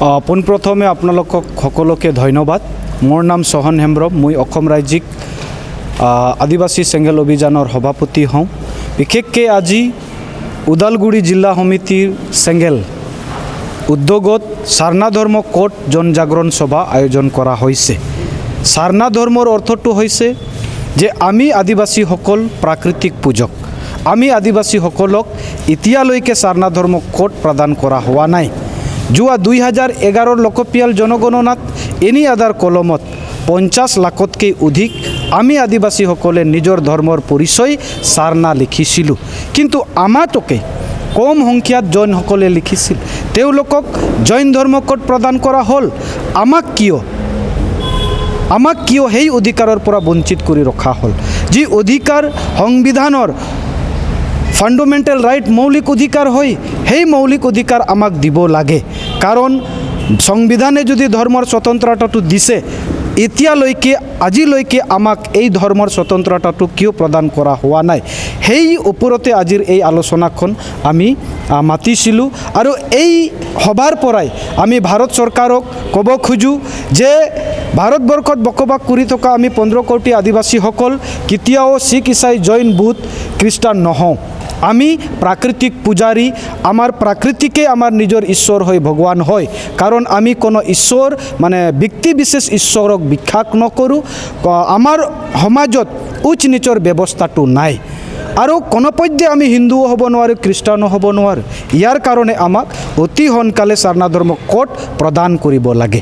পোনপ্ৰথমে আপোনালোকক সকলোকে ধন্যবাদ। মোৰ নাম চহন হেমব্ৰম। মই অসম ৰাজ্যিক আদিবাসী চেংগেল অভিযানৰ সভাপতি হওঁ। বিশেষকৈ আজি ওদালগুৰি জিলা সমিতিৰ চেংগেল উদ্যোগত সাৰনা ধৰ্ম কোট জনজাগৰণ সভা আয়োজন কৰা হৈছে। সাৰনা ধৰ্মৰ অৰ্থটো হৈছে যে আমি আদিবাসীসকল প্ৰাকৃতিক পূজক। আমি আদিবাসীসকলক এতিয়ালৈকে সাৰনা ধৰ্ম কোট প্ৰদান কৰা হোৱা নাই। যোৱা 2011 লোকপিয়াল জনগণনাত এনি আধাৰ কলমত 50 লাখতকৈ অধিক আমি আদিবাসীসকলে নিজৰ ধৰ্মৰ পৰিচয় সাৰনা লিখিছিলোঁ। কিন্তু আমাতকে কম সংখ্যাত জৈনসকলে লিখিছিল। তেওঁলোকক জৈন ধৰ্ম কোড প্ৰদান কৰা হ'ল। আমাক কিয় সেই অধিকাৰৰ পৰা বঞ্চিত কৰি ৰখা হ'ল? যি অধিকাৰ সংবিধানৰ ফাণ্ডামেণ্টেল ৰাইট মৌলিক অধিকাৰ হয়, সেই মৌলিক অধিকাৰ আমাক দিব লাগে। কাৰণ সংবিধানে যদি ধৰ্মৰ স্বতন্ত্ৰতাটো দিছে, এতিয়ালৈকে আজিলৈকে আমাক এই ধৰ্মৰ স্বতন্ত্ৰতাটো কিয় প্ৰদান কৰা হোৱা নাই? সেই ওপৰতে আজিৰ এই আলোচনাখন আমি মাতিছিলোঁ। আৰু এই সভাৰ পৰাই আমি ভাৰত চৰকাৰক ক'ব খোজোঁ যে ভাৰতবৰ্ষত বসবাস কৰি থকা আমি 15 কোটি আদিবাসীসকল কেতিয়াও শিখ, ইছাই, জৈন, বুদ্ধ, খ্ৰীষ্টান নহওঁ। আমি প্ৰাকৃতিক পূজাৰী। আমাৰ প্ৰাকৃতিকে আমাৰ নিজৰ ঈশ্বৰ হয়, ভগৱান হয়। কাৰণ আমি কোনো ঈশ্বৰ ব্যক্তি বিশেষ ঈশ্বৰক বিশ্বাস নকৰোঁ। আমাৰ সমাজত উচ্চ নীচৰ ব্যৱস্থাটো নাই। আৰু কোনোপধ্যে আমি হিন্দুও হ'ব নোৱাৰোঁ, খ্ৰীষ্টানো হ'ব নোৱাৰোঁ। ইয়াৰ কাৰণে আমাক অতি সোনকালে সাৰনা ধৰ্ম কোড প্ৰদান কৰিব লাগে।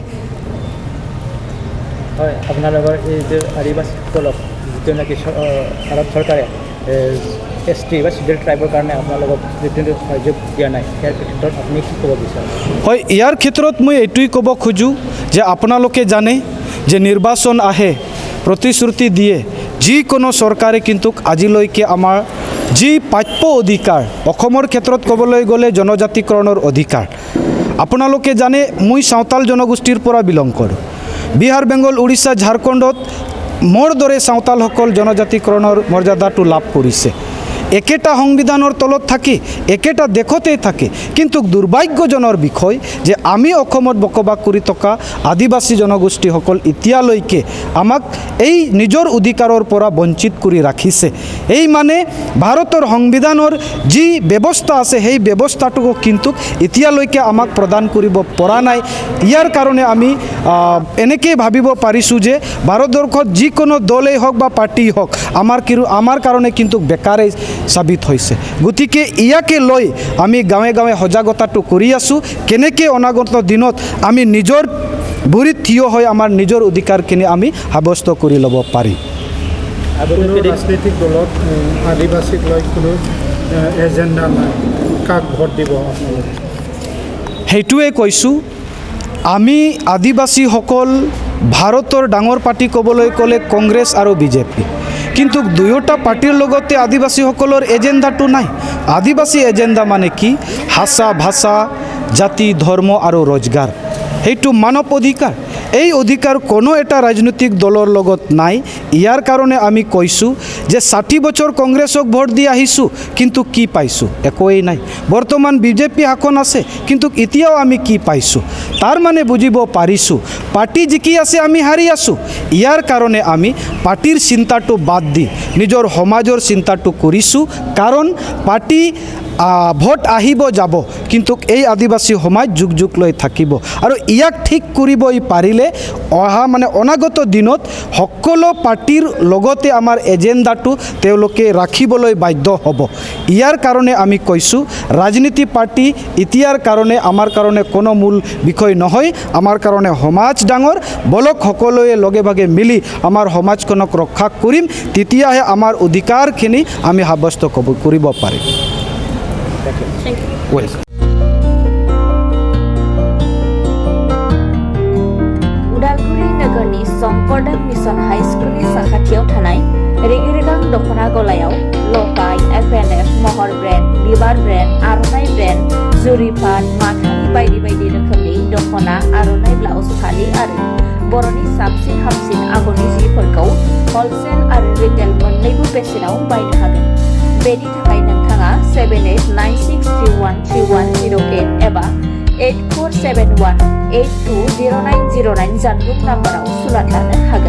হয়, আপোনালোকৰ এই যে আদিবাসীসকলক যিটো নেকি ভাৰত চৰকাৰে ST বা চিডিউল ট্ৰাইবৰ কাৰণে আপোনালোকক যিটো সহযোগ দিয়া নাই, ইয়াৰ ক্ষেত্ৰত আপুনি কি ক'ব বিচাৰে? হয়, ইয়াৰ ক্ষেত্ৰত মই এইটোৱেই ক'ব খোজোঁ যে আপোনালোকে জানে যে নিৰ্বাচন আহে, প্ৰতিশ্ৰুতি দিয়ে। যিকোনো চৰকাৰে কিন্তু আজিলৈকে আমাৰ যি প্ৰাপ্য অধিকাৰ, অসমৰ ক্ষেত্ৰত ক'বলৈ গ'লে জনজাতিকৰণৰ অধিকাৰ, আপোনালোকে জানে মই সাঁওতাল জনগোষ্ঠীৰ পৰা বিলং কৰোঁ। বিহাৰ, বেংগল, উৰিষ্যা, ঝাৰখণ্ডত মোৰ দৰে সাঁওতালসকল জনজাতিকৰণৰ মৰ্যাদাটো লাভ কৰিছে। একেটা সংবিধানৰ তলত থাকি একেটা দেশতেই থাকে। কিন্তু দুৰ্ভাগ্যজনৰ বিষয় যে আমি অসমত বসবাস কৰি থকা আদিবাসী জনগোষ্ঠীসকল এতিয়ালৈকে আমাক এই নিজৰ অধিকাৰৰ পৰা বঞ্চিত কৰি ৰাখিছে। এই ভাৰতৰ সংবিধানৰ যি ব্যৱস্থা আছে, সেই ব্যৱস্থাটোকো কিন্তু এতিয়ালৈকে আমাক প্ৰদান কৰিব পৰা নাই। ইয়াৰ কাৰণে আমি এনেকৈ ভাবিব পাৰিছোঁ যে ভাৰতবৰ্ষত যিকোনো দলেই হওক বা পাৰ্টিয়েই হওক আমাৰ কাৰণে কিন্তু বেকাৰেই সাবিত হৈছে। গতিকে ইয়াকে লৈ আমি গাঁৱে গাঁৱে সজাগতাটো কৰি আছোঁ। কেনেকৈ অনাগত দিনত আমি নিজৰ ভৰিত থিয় হৈ আমাৰ নিজৰ অধিকাৰখিনি আমি সাব্যস্ত কৰি ল'ব পাৰিম। ৰাজনৈতিক দলত আদিবাসীক লৈ কোনো এজেণ্ডা নাই, কাক ভোট দিব আপোনালোকে? সেইটোৱে কৈছোঁ। আমি আদিবাসীসকল ভাৰতৰ ডাঙৰ পাৰ্টি ক'বলৈ ক'লে কংগ্ৰেছ আৰু বিজেপি। কিন্তু দুয়োটা পাৰ্টিৰ লগতে আদিবাসীসকলৰ এজেণ্ডাটো নাই। আদিবাসী এজেণ্ডা কি? ভাষা, জাতি, ধৰ্ম আৰু ৰোজগাৰ। সেইটো মানৱ অধিকাৰ। এই অধিকাৰ কোনো এটা ৰাজনৈতিক দলৰ লগত নাই। ইয়াৰ কাৰণে আমি কৈছোঁ যে 60 বছৰ কংগ্ৰেছক ভোট দি আহিছোঁ, কিন্তু কি পাইছোঁ? একোৱেই নাই। বৰ্তমান বিজেপি শাসন আছে, কিন্তু এতিয়াও আমি কি পাইছোঁ? তাৰ বুজিব পাৰিছোঁ পাৰ্টি জিকি আছে, আমি হাৰি আছোঁ। ইয়াৰ কাৰণে আমি পাৰ্টিৰ চিন্তাটো বাদ দি নিজৰ সমাজৰ চিন্তাটো কৰিছোঁ। কাৰণ পাৰ্টি ভোট আহিব যাব, কিন্তু এই আদিবাসী সমাজ যুগ যুগ লৈ থাকিব। আৰু ইয়াক ঠিক কৰিব পাৰিলে অনাগত দিনত সকলো পাৰ্টিৰ লগতে আমাৰ এজেণ্ডাটো তেওঁলোকে ৰাখিবলৈ বাধ্য হ'ব। ইয়াৰ কাৰণে আমি কৈছোঁ ৰাজনীতি পাৰ্টি এতিয়াৰ কাৰণে আমাৰ কাৰণে কোনো মূল বিষয় নহয়। আমাৰ কাৰণে সমাজ ডাঙৰ। বলক সকলোৱে লগে ভাগে মিলি আমাৰ সমাজখনক ৰক্ষা কৰিম, তেতিয়াহে আমাৰ অধিকাৰখিনি আমি সাব্যস্ত কৰিব পাৰিম। उदालगुरि नगरनि शंकरदेव मिशन हाई स्कुलनि साखाथियाव थानाय रेगे-रेगां दख'ना गलायाव लकाय, FNF, महर ब्रेन्ड, बिबार ब्रेन्ड, आर'नाइ ब्रेन्ड, जुरिपाट, माथानि बायदि बायदि रोखोमनि दख'ना, आर'नाइ ब्लाउस, फालि आरो बर'नि साबसिन हामसिन आगरनि जिफोरखौ हलसेल आरो रिटेल मोन्नैबो बेसेनाव बायनो हागोन। बेनि थाखाय नोंथाङा 7896313108 एबा 8471 820909 जानबुं नाम्बाराव सुलाद लानो हागोन।